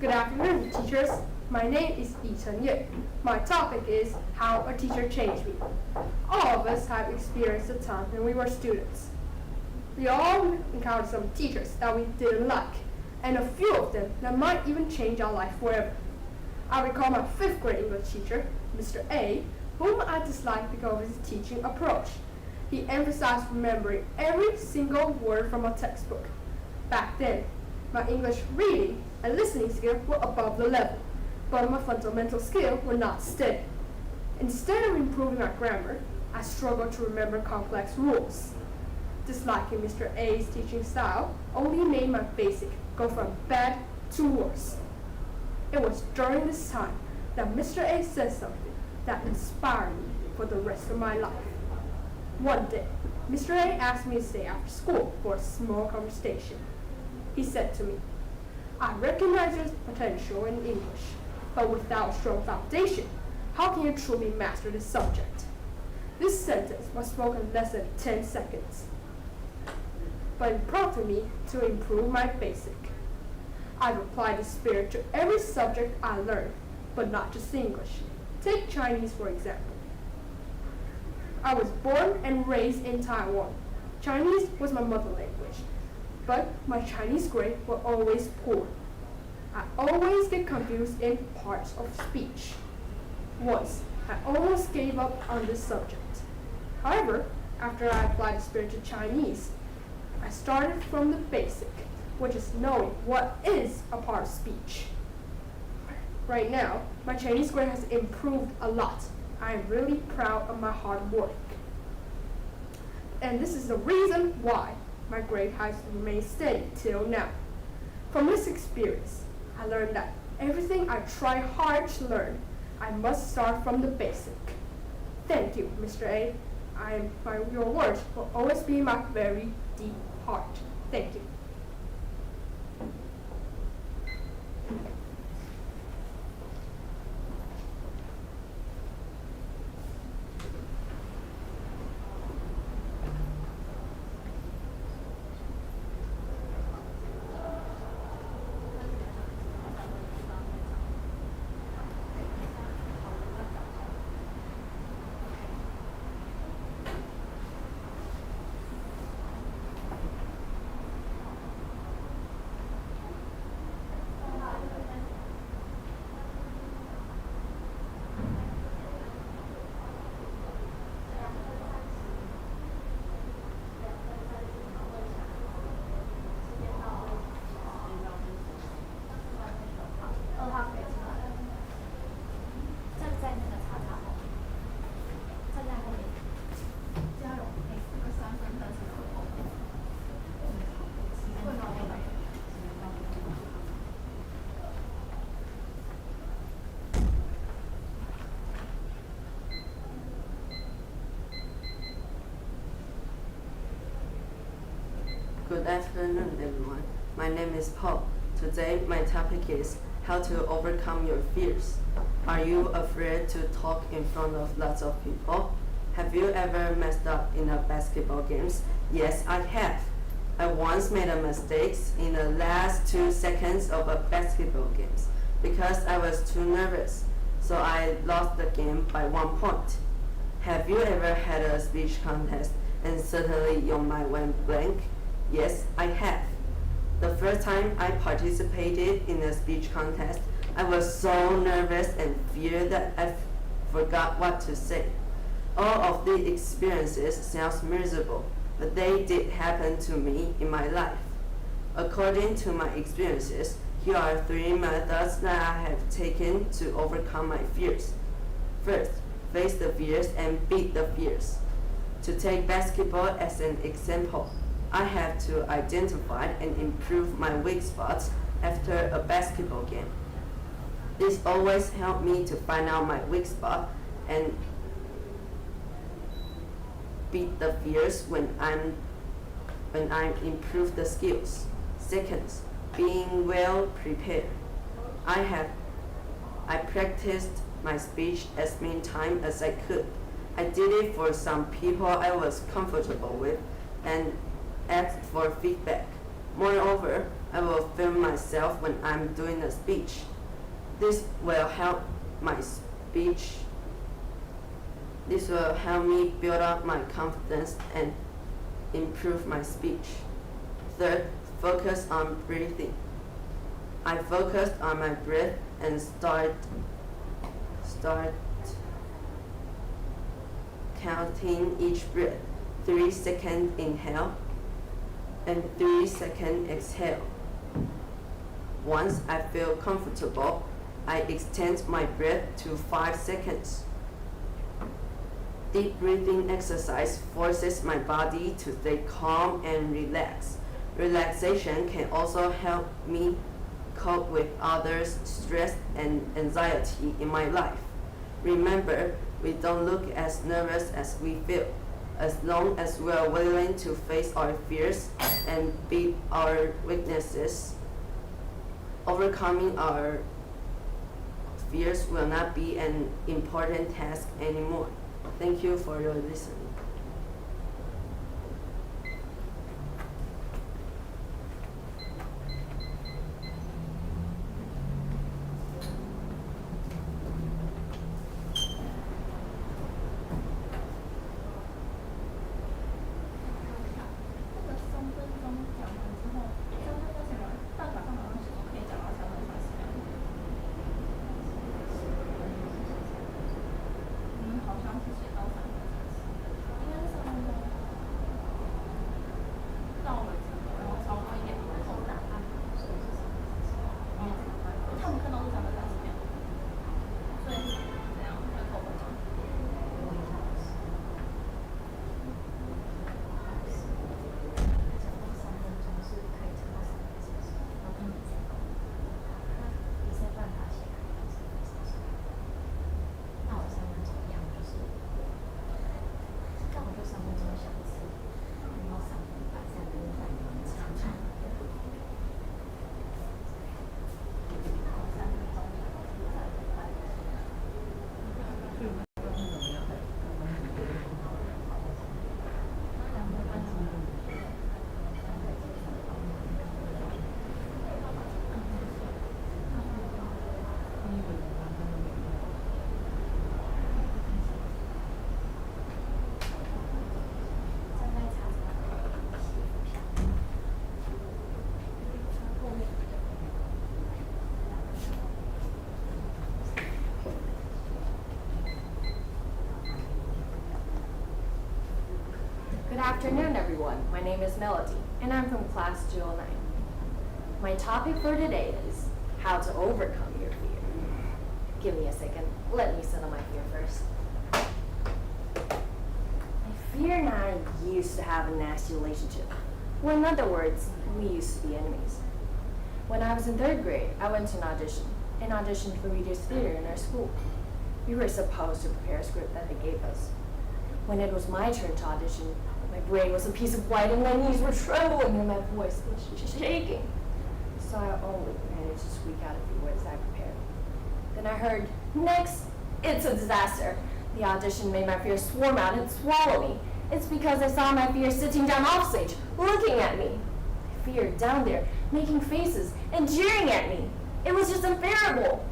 Good afternoon, teachers. My name is Yi Chen-Ye. My topic is how a teacher changed me. All of us have experienced a time when we were students. We all encountered some teachers that we didn't like, and a few of them that might even change our life forever. I recall my 5th grade English teacher, Mr. A, whom I disliked because of his teaching approach. He emphasized remembering every single word from a textbook. Back then, my English reading and listening skills were above the level, but my fundamental skills were not steady. Instead of improving my grammar, I struggled to remember complex rules. Disliking Mr. A's teaching style only made my basic go from bad to worse. It was during this time that Mr. A said something that inspired me for the rest of my life. One day, Mr. A asked me to stay after school for a small conversation. He said to me, "I recognize your potential in English, but without a strong foundation, how can you truly master this subject?" This sentence was spoken in less than 10 seconds, but it prompted me to improve my basic. I've applied this spirit to every subject I learned, but not just English. Take Chinese, for example. I was born and raised in Taiwan. Chinese was my mother language, but my Chinese grades were always poor. I always get confused in parts of speech. Once, I almost gave up on this subject. However, after I applied the spirit to Chinese, I started from the basic, which is knowing what is a part of speech. Right now, my Chinese grade has improved a lot. I am really proud of my hard work. And this is the reason why my grade has remained steady till now. From this experience, I learned that everything I try hard to learn, I must start from the basic. Thank you, Mr. A. Your words will always be in my very deep heart. Thank you. Good afternoon, everyone. My name is Paul. Today, my topic is how to overcome your fears. Are you afraid to talk in front of lots of people? Have you ever messed up in a basketball games? Yes, I have. I once made a mistake in the last 2 seconds of a basketball games because I was too nervous, so I lost the game by 1 point. Have you ever had a speech contest and suddenly your mind went blank? Yes, I have. The first time I participated in a speech contest, I was so nervous and feared that I forgot what to say. All of the experiences sound miserable, but they did happen to me in my life. According to my experiences, here are 3 methods that I have taken to overcome my fears. First, face the fears and beat the fears. To take basketball as an example, I have to identify and improve my weak spots after a basketball game. This always helped me to find out my weak spot and beat the fears when I improve the skills. Second, being well prepared. I practiced my speech as many times as I could. I did it for some people I was comfortable with and asked for feedback. Moreover, I will film myself when I'm doing a speech. This will help me build up my confidence and improve my speech. Third, focus on breathing. I focused on my breath and start counting each breath. 3 seconds inhale and 3 seconds exhale. Once I feel comfortable, I extend my breath to 5 seconds. Deep breathing exercise forces my body to stay calm and relax. Relaxation can also help me cope with others' stress and anxiety in my life. Remember, we don't look as nervous as we feel. As long as we are willing to face our fears and beat our weaknesses, overcoming our fears will not be an important task anymore. Thank you for your listening. afternoon, everyone. My name is Melody, and I'm from class 209. My topic for today is how to overcome your fear. Give me a second. Let me settle my fear first. My fear and I used to have a nasty relationship. Well, in other words, we used to be enemies. When I was in 3rd grade, I went to an audition for Reader's Theater in our school. We were supposed to prepare a script that they gave us. When it was my turn to audition, my brain was a piece of white and my knees were trembling and my voice was shaking. So I only managed to squeak out a few words I prepared. Then I heard, "Next, it's a disaster." The audition made my fear swarm out and swallow me. It's because I saw my fear sitting down off stage, looking at me. My fear down there, making faces and jeering at me. It was just unbearable.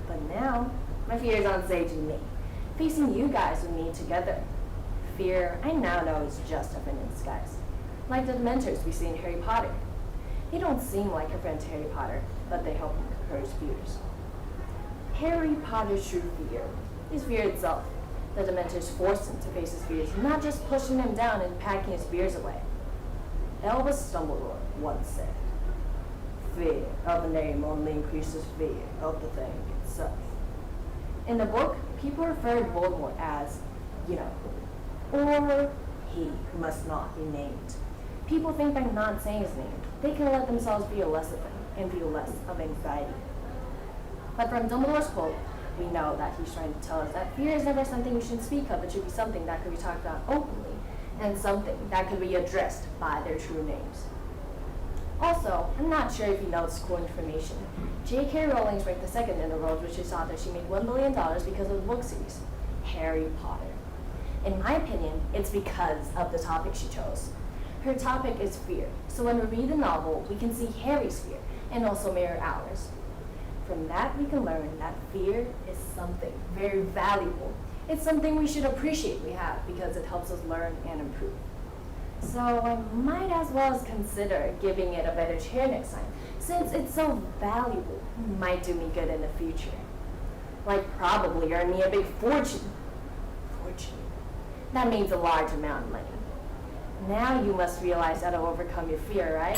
But now, my fear is on stage with me, facing you guys with me together. Fear, I now know, is just a friend in disguise. Like the Dementors we see in Harry Potter. They don't seem like a friend to Harry Potter, but they help encourage fears. Harry Potter's true fear is fear itself. The Dementors force him to face his fears, not just pushing him down and packing his fears away. Albus Dumbledore once said, "Fear of a name only increases fear of the thing itself." In the book, people refer to Voldemort as, or he who must not be named. People think by not saying his name, they can let themselves feel less of him and feel less of anxiety. But from Dumbledore's quote, we know that he's trying to tell us that fear is never something we should speak of. It should be something that could be talked about openly and something that could be addressed by their true names. Also, I'm not sure if you know this cool information. J.K. Rowling's ranked the second in the world richest author. She made $1 billion because of the book series, Harry Potter. In my opinion, it's because of the topic she chose. Her topic is fear, so when we read the novel, we can see Harry's fear and also mirror ours. From that, we can learn that fear is something very valuable. It's something we should appreciate we have because it helps us learn and improve. So I might as well consider giving it a better chair next time, since it's so valuable. It might do me good in the future. Like probably earn me a big fortune. That means a large amount of money. Now you must realize how to overcome your fear, right?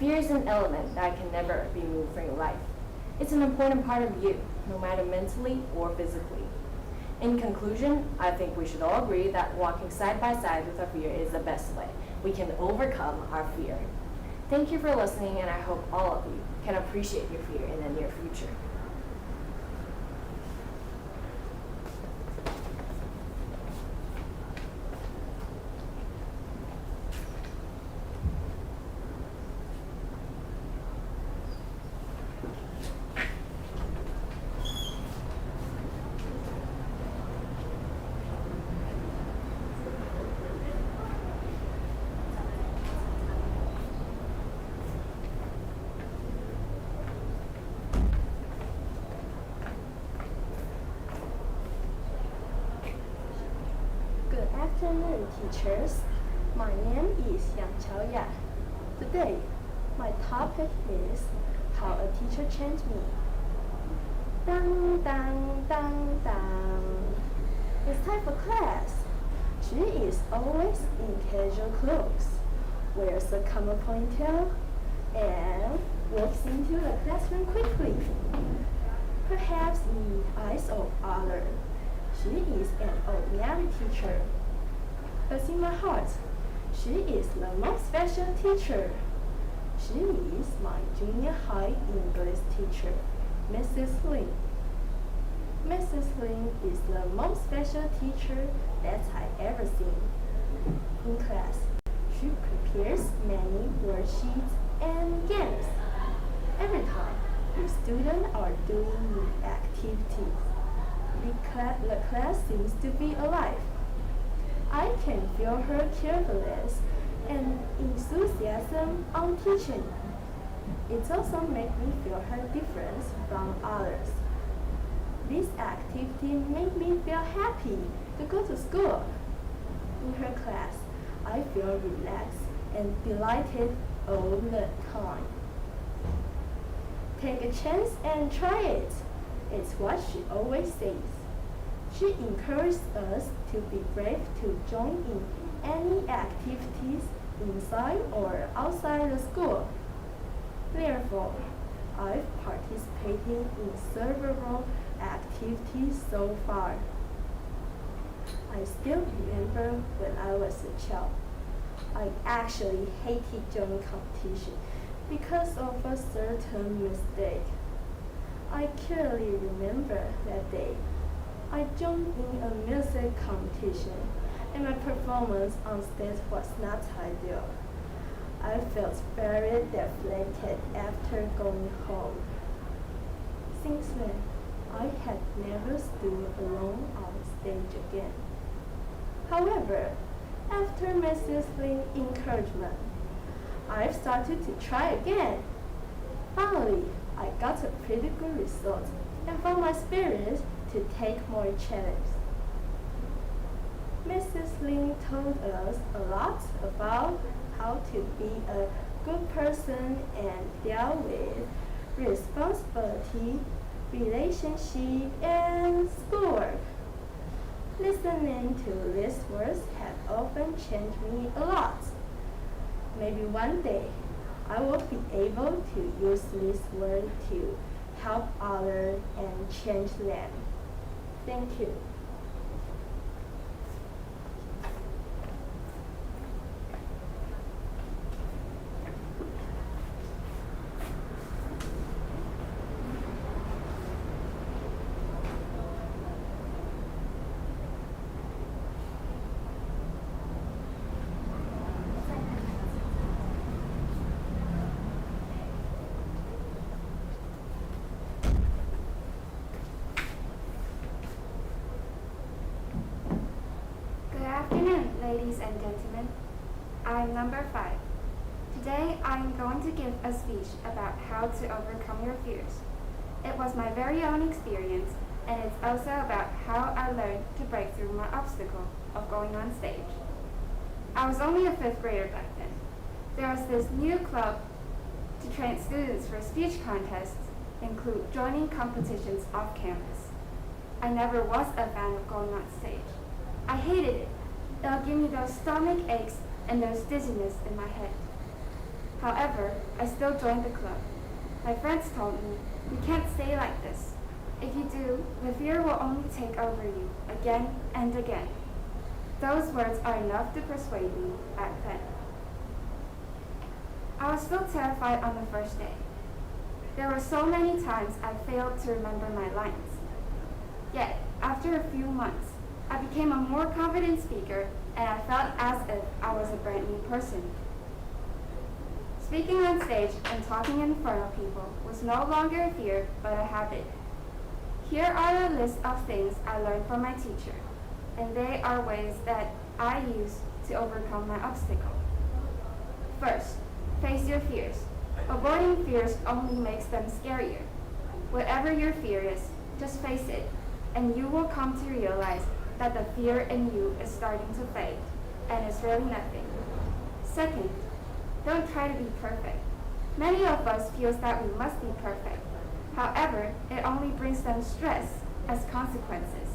Fear is an element that can never be moved from your life. It's an important part of you, no matter mentally or physically. In conclusion, I think we should all agree that walking side by side with our fear is the best way we can overcome our fear. Thank you for listening, and I hope all of you can appreciate your fear in the near future. Good afternoon, teachers. My name is Yang Qiaoya. Today, my topic is how a teacher changed me. Dang, dang, dang, dang. It's time for class. She is always in casual clothes, wears a common ponytail, and walks into the classroom quickly. Perhaps in the eyes of others, she is an ordinary teacher. But in my heart, she is the most special teacher. She is my junior high English teacher, Mrs. Lin. Mrs. Lin is the most special teacher that I ever seen. In class, she prepares many worksheets and games. Every time the students are doing activities, the class seems to be alive. I can feel her carefulness and enthusiasm on teaching. It also makes me feel her difference from others. This activity made me feel happy to go to school. In her class, I feel relaxed and delighted all the time. Take a chance and try it. It's what she always says. She encourages us to be brave to join in any activities inside or outside the school. Therefore, I've participated in several activities so far. I still remember when I was a child. I actually hated joining competition because of a certain mistake. I clearly remember that day. I joined in a music competition and my performance on stage was not ideal. I felt very deflated after going home. Since then, I had never stood alone on stage again. However, after Mrs. Ling's encouragement, I've started to try again. Finally, I got a pretty good result and found my spirit to take more challenges. Mrs. Ling told us a lot about how to be a good person and deal with responsibility, relationship, and schoolwork. Listening to these words have often changed me a lot. Maybe one day I will be able to use this word to help others and change them. Thank you. Ladies and gentlemen, I'm number 5. Today I am going to give a speech about how to overcome your fears. It was my very own experience, and it's also about how I learned to break through my obstacle of going on stage. I was only a 5th grader back then. There was this new club to train students for speech contests, include joining competitions off campus. I never was a fan of going on stage. I hated it. It'll give me those stomach aches and those dizziness in my head. However, I still joined the club. My friends told me, you can't stay like this. If you do, the fear will only take over you again and again. Those words are enough to persuade me back then. I was still terrified on the first day. There were so many times I failed to remember my lines. Yet, after a few months, I became a more confident speaker, and I felt as if I was a brand new person. Speaking on stage and talking in front of people was no longer a fear, but a habit. Here are a list of things I learned from my teacher, and they are ways that I use to overcome my obstacle. First, face your fears. Avoiding fears only makes them scarier. Whatever your fear is, just face it, and you will come to realize that the fear in you is starting to fade, and it's really nothing. Second, don't try to be perfect. Many of us feel that we must be perfect. However, it only brings them stress as consequences.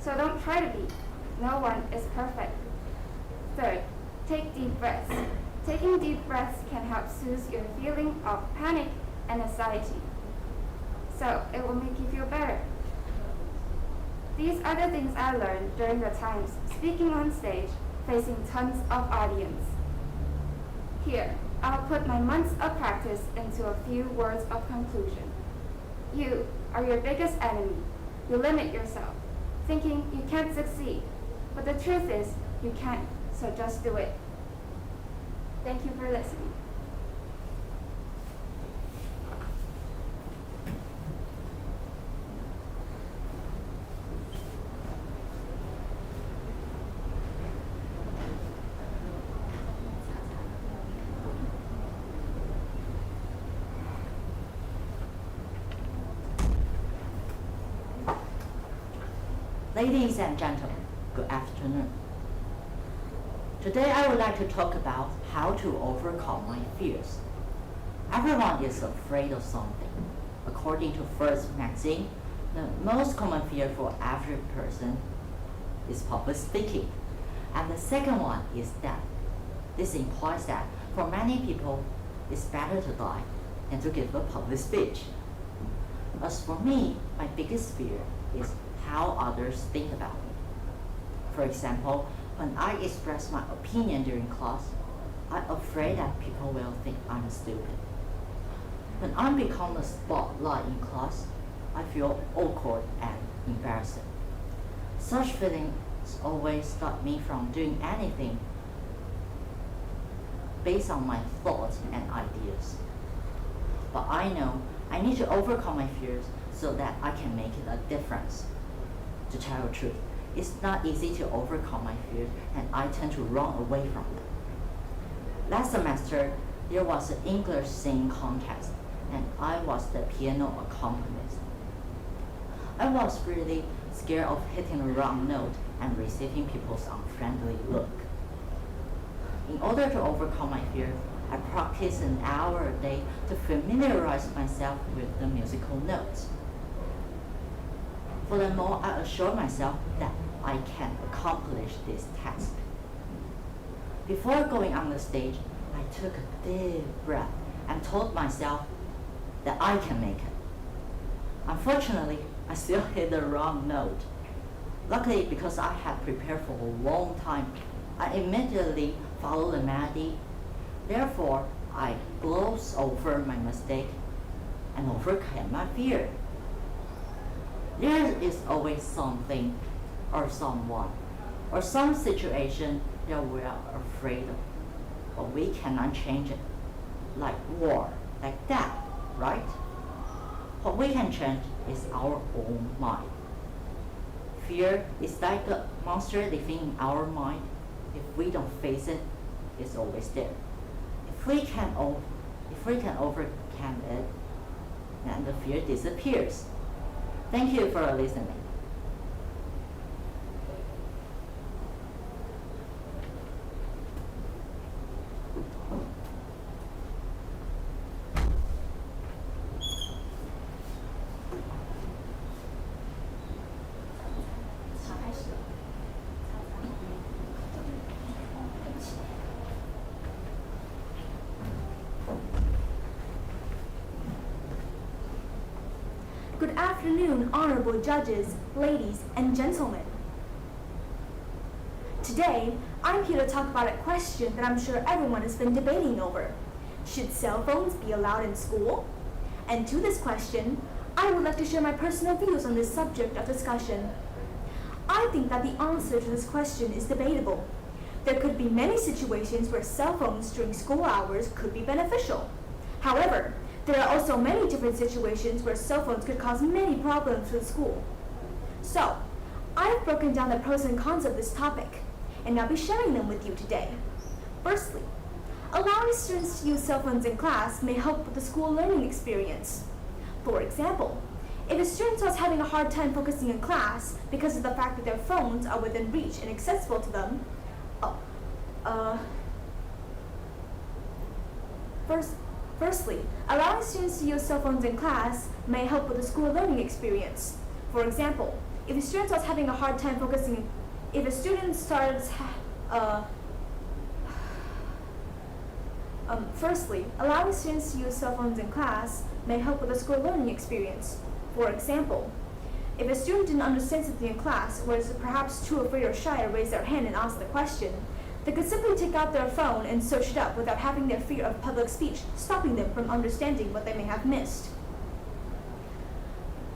So don't try to be. No one is perfect. Third, take deep breaths. Taking deep breaths can help soothe your feeling of panic and anxiety. So it will make you feel better. These are the things I learned during the times speaking on stage, facing tons of audience. Here, I'll put my months of practice into a few words of conclusion. You are your biggest enemy. You limit yourself, thinking you can't succeed. But the truth is, you can, so just do it. Thank you for listening. Ladies and gentlemen, good afternoon. Today I would like to talk about how to overcome my fears. Everyone is afraid of something. According to First magazine, the most common fear for every person is public speaking. And the second one is death. This implies that for many people, it's better to die than to give a public speech. As for me, my biggest fear is how others think about me. For example, when I express my opinion during class, I'm afraid that people will think I'm stupid. When I become a spotlight in class, I feel awkward and embarrassing. Such feelings always stop me from doing anything based on my thoughts and ideas. But I know I need to overcome my fears so that I can make a difference. To tell the truth, it's not easy to overcome my fears, and I tend to run away from them. Last semester, there was an English singing contest, and I was the piano accompanist. I was really scared of hitting the wrong note and receiving people's unfriendly look. In order to overcome my fear, I practiced an hour a day to familiarize myself with the musical notes. Furthermore, I assured myself that I can accomplish this task. Before going on the stage, I took a deep breath and told myself that I can make it. Unfortunately, I still hit the wrong note. Luckily, because I had prepared for a long time, I immediately followed the melody. Therefore, I glossed over my mistake and overcame my fear. There is always something or someone or some situation that we are afraid of, but we cannot change it, like war, like death, right? What we can change is our own mind. Fear is like a monster living in our mind. If we don't face it, it's always there. If we can overcome it, then the fear disappears. Thank you for listening. Good afternoon, honorable judges, ladies, and gentlemen. Today, I'm here to talk about a question that I'm sure everyone has been debating over. Should cell phones be allowed in school? And to this question, I would like to share my personal views on this subject of discussion. I think that the answer to this question is debatable. There could be many situations where cell phones during school hours could be beneficial. However, there are also many different situations where cell phones could cause many problems for the school. So, I've broken down the pros and cons of this topic, and I'll be sharing them with you today. Firstly, allowing students to use cell phones in class may help with the school learning experience. For example, if a student starts having a hard time focusing in class because of the fact that their phones are within reach and accessible to them, Firstly, allowing students to use cell phones in class may help with the school learning experience. For example, if a student starts having a hard time focusing, Firstly, allowing students to use cell phones in class may help with the school learning experience. For example, if a student didn't understand something in class, or is perhaps too afraid or shy to raise their hand and ask the question, they could simply take out their phone and search it up without having their fear of public speech stopping them from understanding what they may have missed.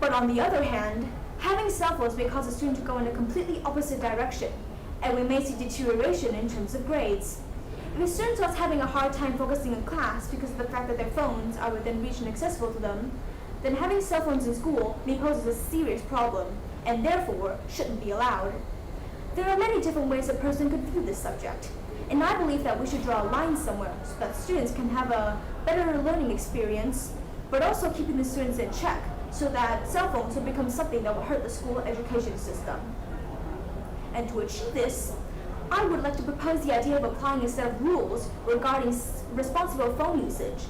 But on the other hand, having cell phones may cause a student to go in a completely opposite direction, and we may see deterioration in terms of grades. If a student starts having a hard time focusing in class because of the fact that their phones are within reach and accessible to them, then having cell phones in school may pose a serious problem, and therefore shouldn't be allowed. There are many different ways a person could view this subject, and I believe that we should draw a line somewhere so that students can have a better learning experience, but also keeping the students in check so that cell phones will become something that will hurt the school education system. And to achieve this, I would like to propose the idea of applying a set of rules regarding responsible phone usage,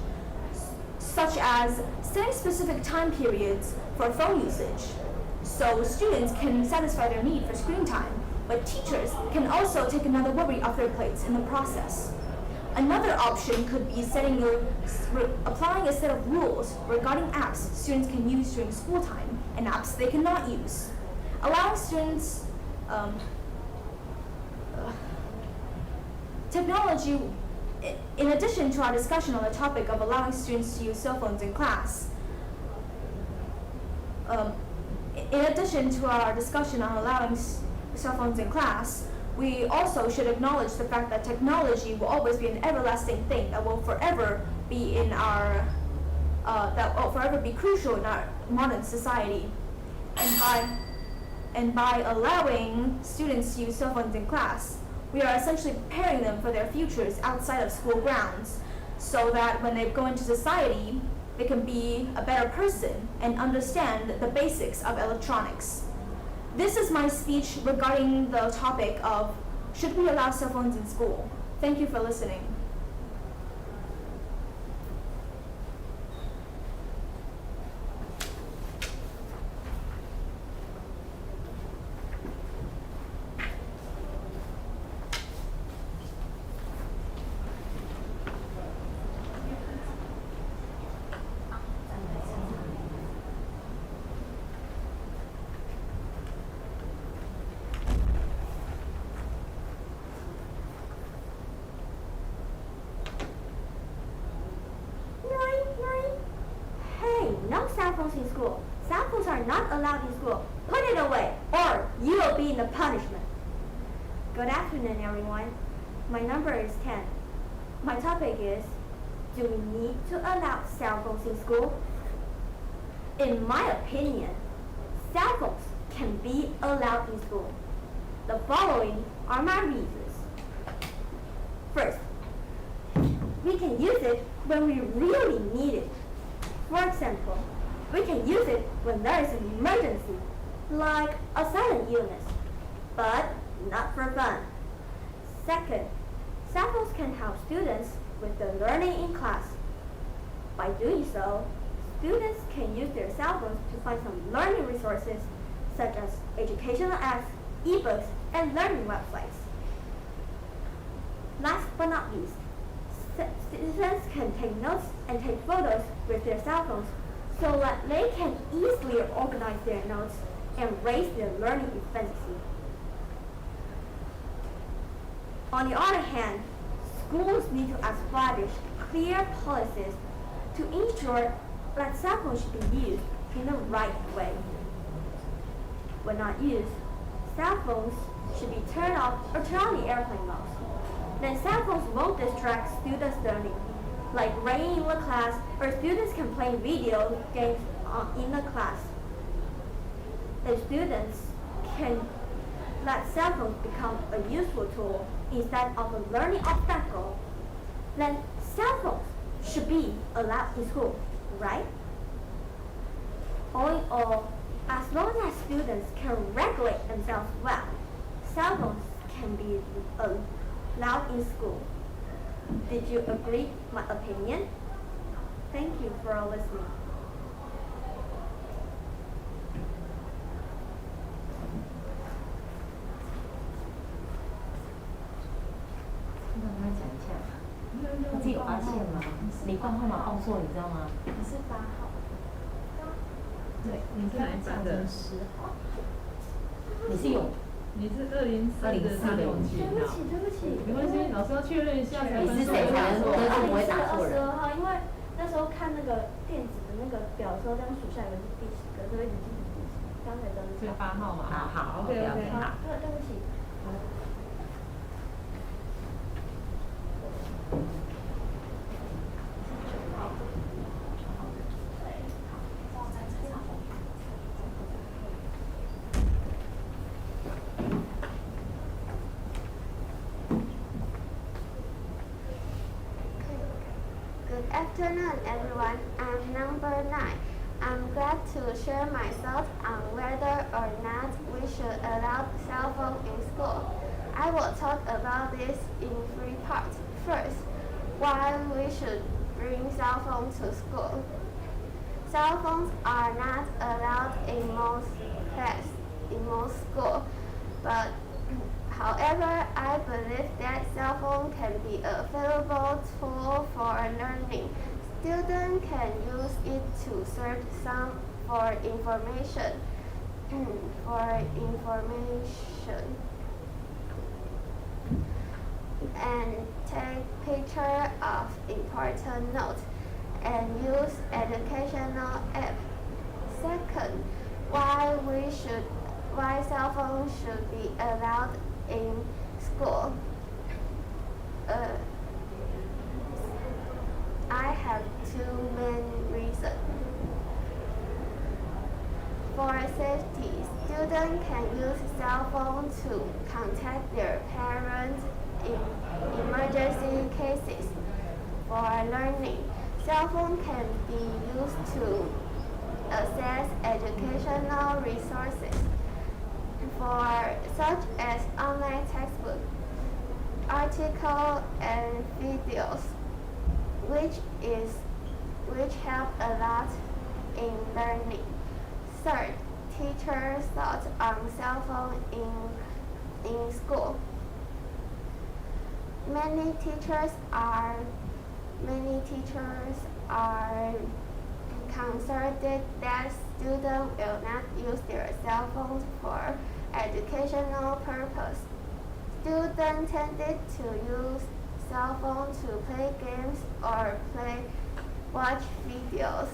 such as setting specific time periods for phone usage, so students can satisfy their need for screen time, but teachers can also take another worry off their plates in the process. Another option could be applying a set of rules regarding apps students can use during school time and apps they cannot use. Allowing students technology, in addition to our discussion on the topic of allowing students to use cell phones in class, in addition to our discussion on allowing cell phones in class, we also should acknowledge the fact that technology will always be an everlasting thing that will forever be in our, that will forever be crucial in our modern society. And by allowing students to use cell phones in class, we are essentially preparing them for their futures outside of school grounds, so that when they go into society, they can be a better person and understand the basics of electronics. This is my speech regarding the topic of should we allow cell phones in school? Thank you for listening. Hey, no cell phones in school. Cell phones are not allowed in school. Put it away, or you will be in the punishment. Good afternoon, everyone. My number is 10. My topic is, do we need to allow cell phones in school? In my opinion, cell phones can be allowed in school. The following are my reasons. First, we can use it when we really need it. For example, we can use it when there is an emergency, like a sudden illness, but not for fun. Second, cell phones can help students with the learning in class. By doing so, students can use their cell phones to find some learning resources, such as educational apps, ebooks, and learning websites. Last but not least, students can take notes and take photos with their cell phones so that they can easily organize their notes and raise their learning efficiency. On the other hand, schools need to establish clear policies to ensure that cell phones should be used in the right way. When not used, cell phones should be turned off or turned on the airplane mode. Then cell phones won't distract students' learning, like ringing in the class, or students can play video games in the class. If students can let cell phones become a useful tool instead of a learning obstacle, then cell phones should be allowed in school, right? All in all, as long as students can regulate themselves well, cell phones can be allowed in school. Did you agree with my opinion? Thank you for listening. 让他讲一下，他自己有发现吗？你换号码报错，你知道吗？你是8号，对，你是哪一班的10号。你是有你是204的传统群对不起，对不起，没关系，老师要确认一下才分数。你是谁才能分数不会打错人22号，因为那时候看那个电子的那个表的时候，这样数下来是第10个，所以已经是第10，刚才都是所以8号嘛。啊好，OK OK， OK， 好，对不起。Good afternoon, everyone. I'm number 9. I'm glad to share my thoughts on whether or not we should allow cell phone in school. I will talk about this in 3 parts. First, why we should bring cell phones to school. Cell phones are not allowed in most schools, but can be a valuable tool for learning. Students can use it to search some for information. And take picture of important notes and use educational app. Second, why cell phones should be allowed in school. I have two main reasons. For safety, students can use cell phones to contact their parents in emergency cases. For learning, cell phone can be used to access educational resources, such as online textbook, articles, and videos, which help a lot in learning. Third, teachers' thoughts on cell phone in school. Many teachers are concerned that students will not use their cell phones for educational purpose. Students tended to use cell phones to play games or watch videos.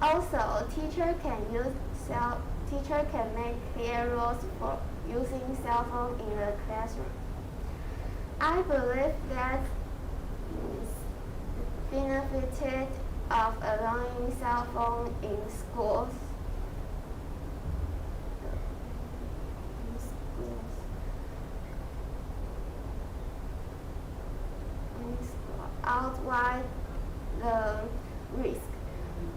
Also, teacher can make clear rules for using cell phone in the classroom. I believe that benefited of allowing cell phone in schools. Outweigh the risk.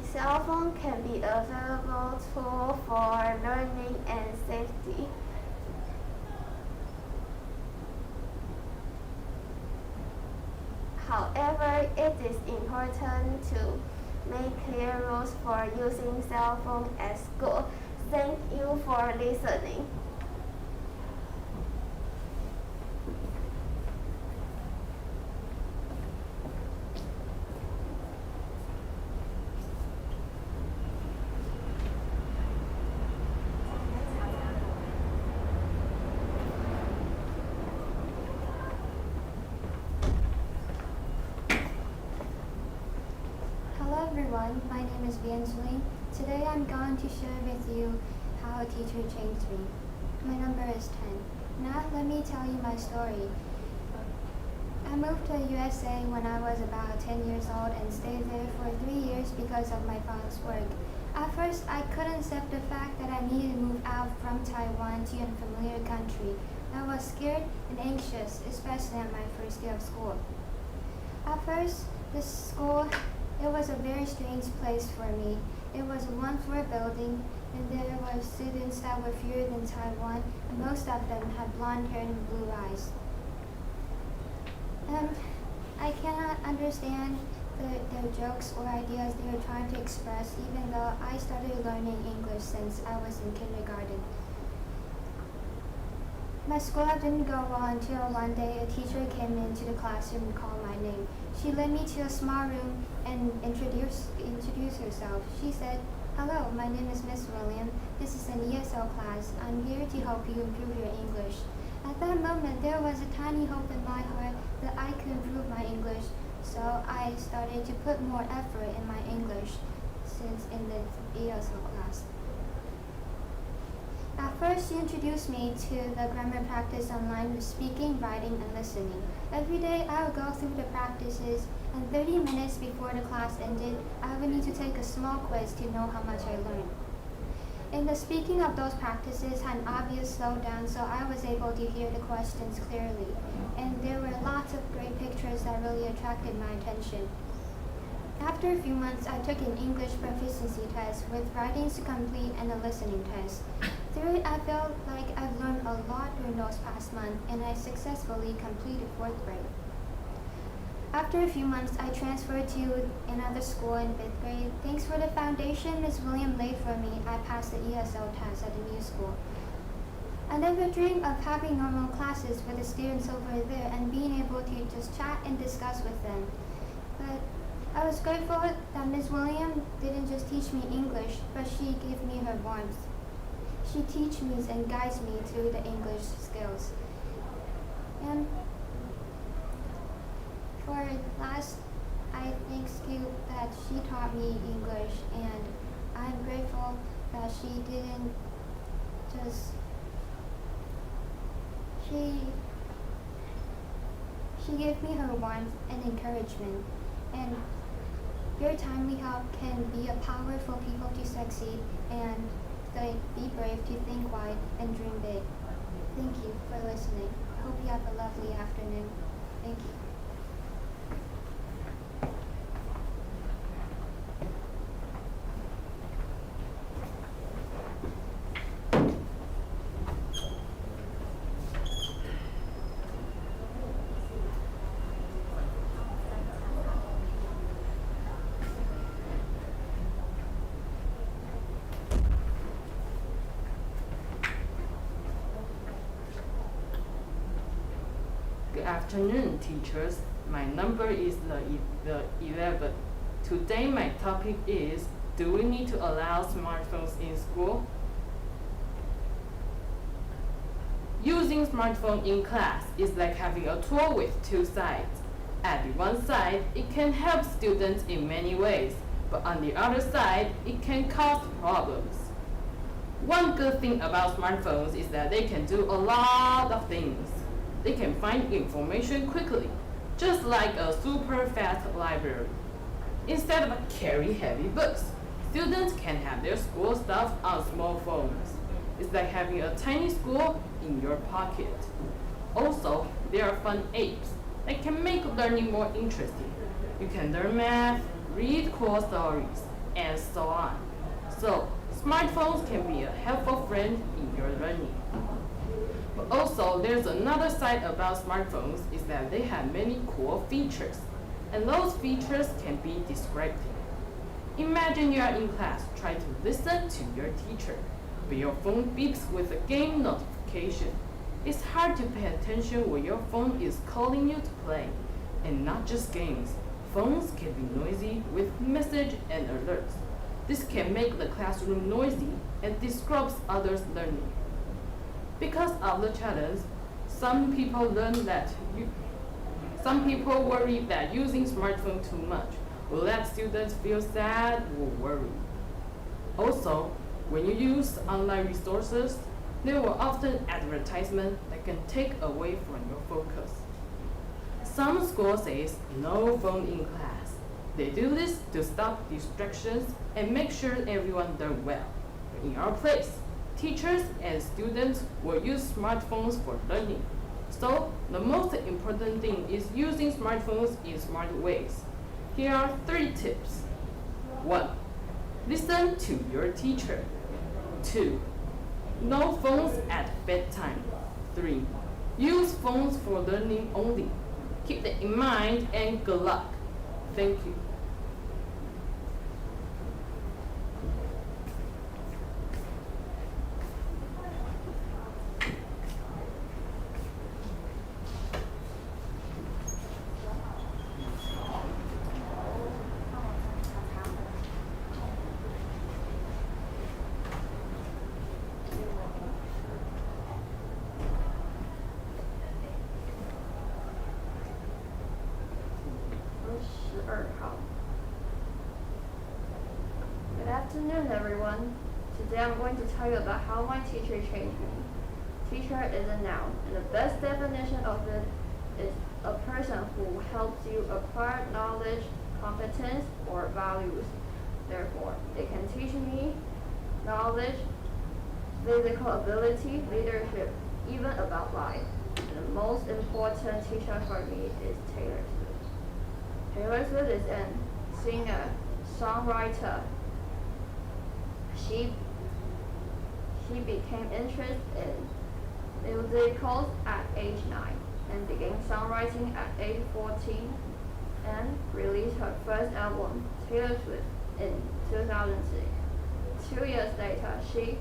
Cell phone can be a valuable tool for learning and safety. However, it is important to make clear rules for using cell phone at school. Thank you for listening. Hello everyone, my name is Bianzuli. Today I'm going to share with you how a teacher changed me. My number is 10. Now let me tell you my story. I moved to USA when I was about 10 years old and stayed there for 3 years because of my father's work. At first, I couldn't accept the fact that I needed to move out from Taiwan to an unfamiliar country. I was scared and anxious, especially on my first day of school. At first, this school, it was a very strange place for me. It was a one-floor building, and there were students that were fewer than Taiwan, and most of them had blonde hair and blue eyes. I cannot understand their jokes or ideas they were trying to express, even though I started learning English since I was in kindergarten. My school didn't go well until one day a teacher came into the classroom and called my name. She led me to a small room and introduced herself. She said, "Hello, my name is Miss William. This is an ESL class. I'm here to help you improve your English." At that moment, there was a tiny hope in my heart that I could improve my English, so I started to put more effort in my English since in the ESL class. At first, she introduced me to the grammar practice online with speaking, writing, and listening. Every day, I would go through the practices, and 30 minutes before the class ended, I would need to take a small quiz to know how much I learned. And the speaking of those practices had an obvious slowdown, so I was able to hear the questions clearly. And there were lots of great pictures that really attracted my attention. After a few months, I took an English proficiency test with writings to complete and a listening test. Through it, I felt like I've learned a lot during those past months, and I successfully completed 4th grade. After a few months, I transferred to another school in 5th grade. Thanks for the foundation Ms. William laid for me, I passed the ESL test at the new school. I never dreamed of having normal classes with the students over there and being able to just chat and discuss with them. But I was grateful that Ms. Williams didn't just teach me English, but she gave me her warmth. She teaches me and guides me through the English skills. And for last, I thank you that she taught me English, and I'm grateful that she didn't just, she gave me her warmth and encouragement, and your timely help can be a power for people to succeed and be brave, to think wide and dream big. Thank you for listening. Hope you have a lovely afternoon. Thank you. Good afternoon, teachers. My number is the 11. Today my topic is, do we need to allow smartphones in school? Using smartphone in class is like having a tool with two sides. At the one side, it can help students in many ways, but on the other side, it can cause problems. One good thing about smartphones is that they can do a lot of things. They can find information quickly, just like a super fast library. Instead of carry heavy books, students can have their school stuff on small phones. It's like having a tiny school in your pocket. Also, there are fun apps that can make learning more interesting. You can learn math, read cool stories, and so on. So, smartphones can be a helpful friend in your learning. But also, there's another side about smartphones is that they have many cool features, and those features can be distracting. Imagine you are in class trying to listen to your teacher, but your phone beeps with a game notification. It's hard to pay attention when your phone is calling you to play, and not just games. Phones can be noisy with message and alerts. This can make the classroom noisy and disrupts others' learning. Because of the challenge, some people worry that using smartphone too much will let students feel sad or worried. Also, when you use online resources, there were often advertisements that can take away from your focus. Some schools say no phone in class. They do this to stop distractions and make sure everyone does well. In our place, teachers and students will use smartphones for learning. So, the most important thing is using smartphones in smart ways. Here are 3 tips. 1. Listen to your teacher. 2. No phones at bedtime. 3. Use phones for learning only. Keep that in mind and good luck. Thank you. Good afternoon, everyone. Today I'm going to tell you about how my teacher changed me. Teacher is a noun, and the best definition of it is a person who helps you acquire knowledge, competence, or values. Therefore, they can teach me knowledge, physical ability, leadership, even about life. And the most important teacher for me is Taylor Swift. Taylor Swift is a singer, songwriter. She became interested in musicals at age 9 and began songwriting at age 14 and released her first album, Taylor Swift, in 2006. 2 years later, she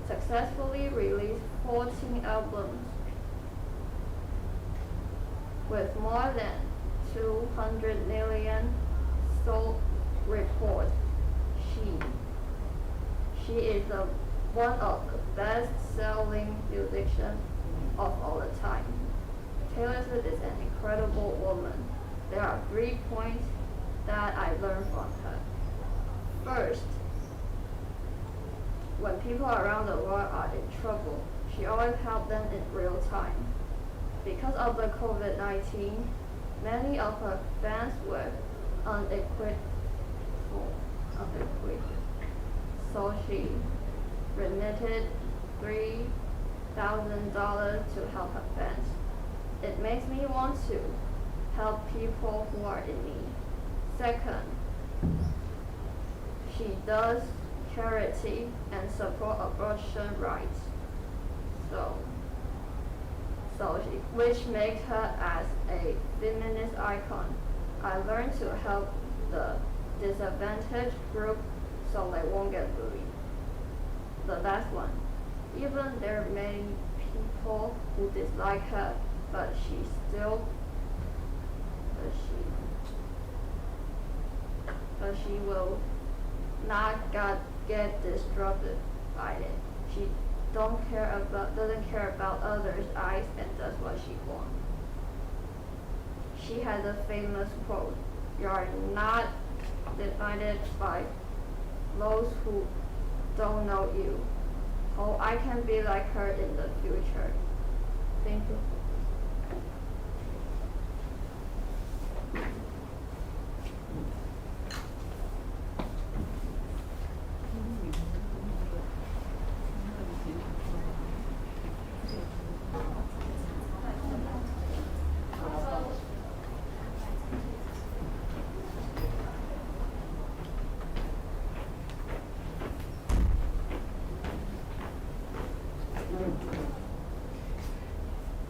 successfully released 14 albums with more than 200 million sold reports. She is one of the best-selling musicians of all the time. Taylor Swift is an incredible woman. There are 3 points that I learned from her. First, when people around the world are in trouble, she always helps them in real time. Because of the COVID-19, many of her fans were unequipped, so she remitted $3,000 to help her fans. It makes me want to help people who are in need. Second, she does charity and support abortion rights. Which makes her as a feminist icon. I learned to help the disadvantaged group so they won't get bullied. The last one. Even there are many people who dislike her, but she will not get disrupted by it. She doesn't care about others' eyes and does what she wants. She has a famous quote: "You are not divided by those who don't know you." Oh, I can be like her in the future. Thank you.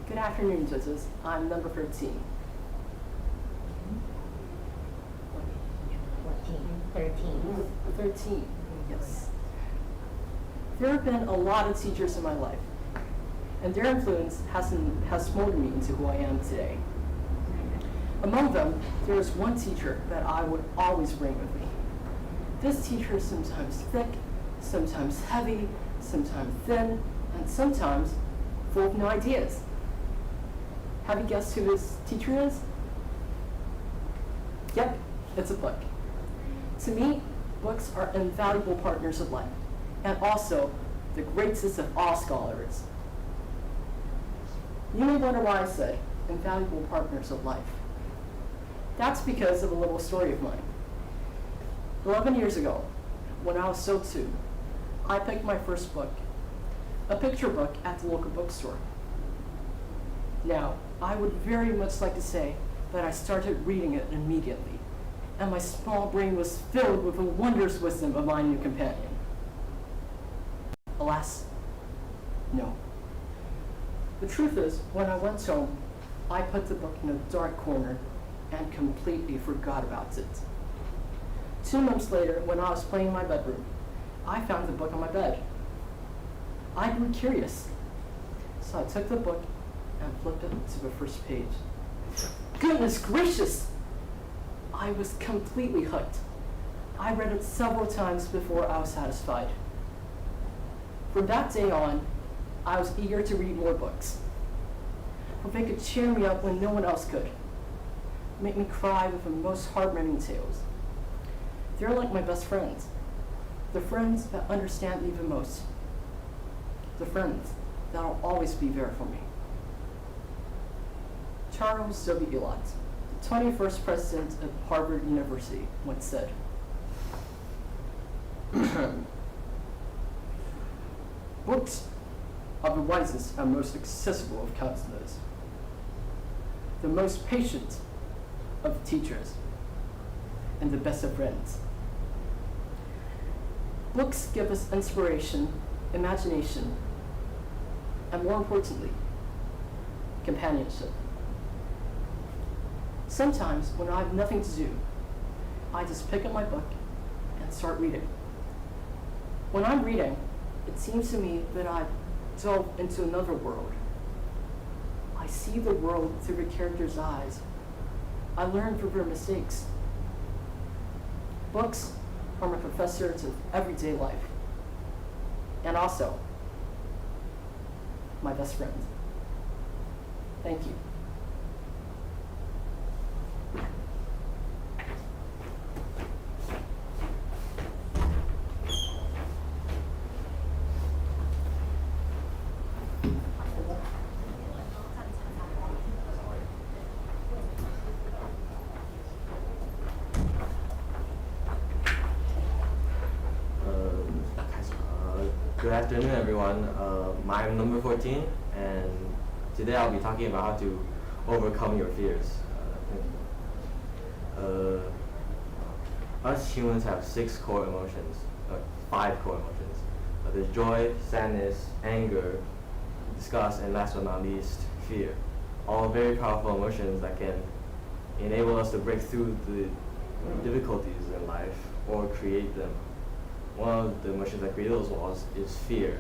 Good afternoon, judges. I'm number 13. 13, yes. There have been a lot of teachers in my life, and their influence has molded me into who I am today. Among them, there is one teacher that I would always bring with me. This teacher is sometimes thick, sometimes heavy, sometimes thin, and sometimes full of new ideas. Have you guessed who this teacher is? Yep, it's a book. To me, books are invaluable partners of life, and also the greatest of all scholars. You may wonder why I said invaluable partners of life. That's because of a little story of mine. 11 years ago, when I was so 2, I picked my first book, a picture book at the local bookstore. Now, I would very much like to say that I started reading it immediately, and my small brain was filled with the wondrous wisdom of my new companion. Alas, no. The truth is, when I went home, I put the book in a dark corner and completely forgot about it. 2 months later, when I was playing in my bedroom, I found the book on my bed. I grew curious, so I took the book and flipped it to the first page. Goodness gracious! I was completely hooked. I read it several times before I was satisfied. From that day on, I was eager to read more books, for they could cheer me up when no one else could, make me cry with the most heart-rending tales. They're like my best friends, the friends that understand me the most, the friends that will always be there for me. Charles W. Eliot, the 21st president of Harvard University, once said, "Books are the wisest and most accessible of counselors, the most patient of teachers, and the best of friends." Books give us inspiration, imagination, and more importantly, companionship. Sometimes, when I have nothing to do, I just pick up my book and start reading. When I'm reading, it seems to me that I've delved into another world. I see the world through the characters' eyes. I learn from their mistakes. Books are my professors of everyday life. And also, my best friend. Thank you. Good afternoon, everyone. I'm number 14, and today I'll be talking about how to overcome your fears. Us humans have 5 core emotions. There's joy, sadness, anger, disgust, and last but not least, fear. All very powerful emotions that can enable us to break through the difficulties in life or create them. One of the emotions that create those walls is fear.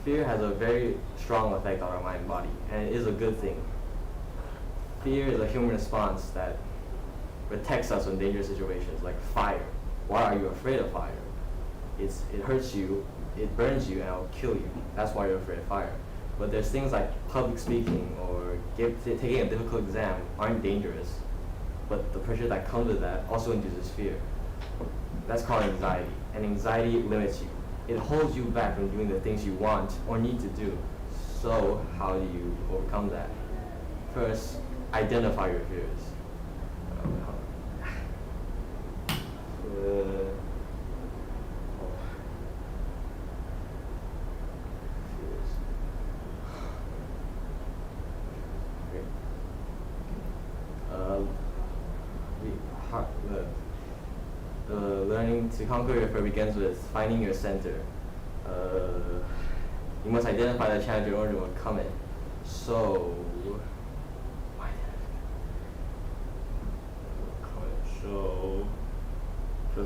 Fear has a very strong effect on our mind and body, and it is a good thing. Fear is a human response that protects us in dangerous situations like fire. Why are you afraid of fire? It hurts you, it burns you, and it'll kill you. That's why you're afraid of fire. But there's things like public speaking or taking a difficult exam aren't dangerous, but the pressure that comes with that also induces fear. That's called anxiety, and anxiety limits you. It holds you back from doing the things you want or need to do. So how do you overcome that? First, identify your fears. Learning to conquer your fear begins with finding your center. You must identify the challenge in order to overcome it. So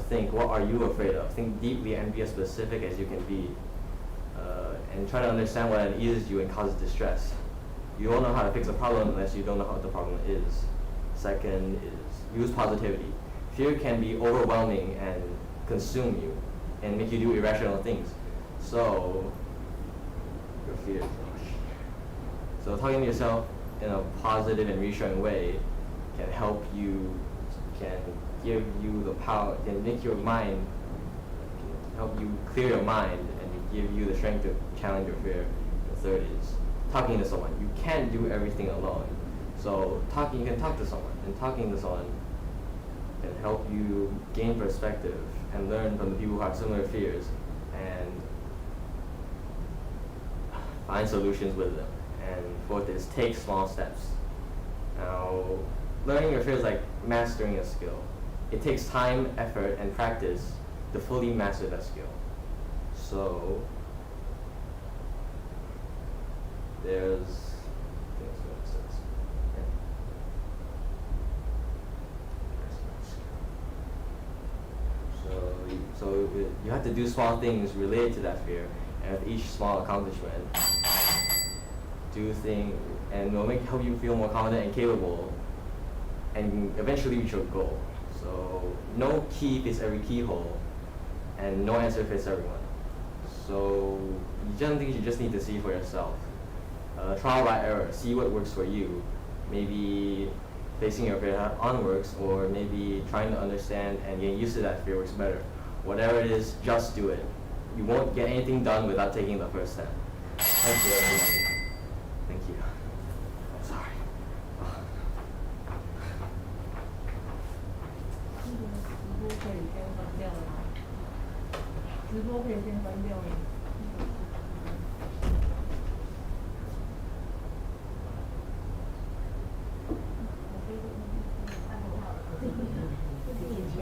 think, what are you afraid of? Think deeply and be as specific as you can be. And try to understand what uneases you and causes distress. You won't know how to fix a problem unless you don't know what the problem is. Second is use positivity. Fear can be overwhelming and consume you and make you do irrational things. So, your fear. So talking to yourself in a positive and reassuring way can help you, can give you the power, can make your mind, can help you clear your mind and give you the strength to challenge your fear. The third is talking to someone. You can't do everything alone. So you can talk to someone, and talking to someone can help you gain perspective and learn from the people who have similar fears and find solutions with them. And fourth is take small steps. Now, learning your fear is like mastering a skill. It takes time, effort, and practice to fully master that skill. So, there's So you have to do small things related to that fear, and with each small accomplishment, do things, and it'll help you feel more confident and capable, and eventually reach your goal. So no key fits every keyhole, and no answer fits everyone. So some things you just need to see for yourself. Trial by error, see what works for you. Maybe facing your fear on works, or maybe trying to understand and getting used to that fear works better. Whatever it is, just do it. You won't get anything done without taking the first step. Thank you, everyone. Thank you. I'm sorry. 直播可以先关掉了吗？直播可以先关掉吗？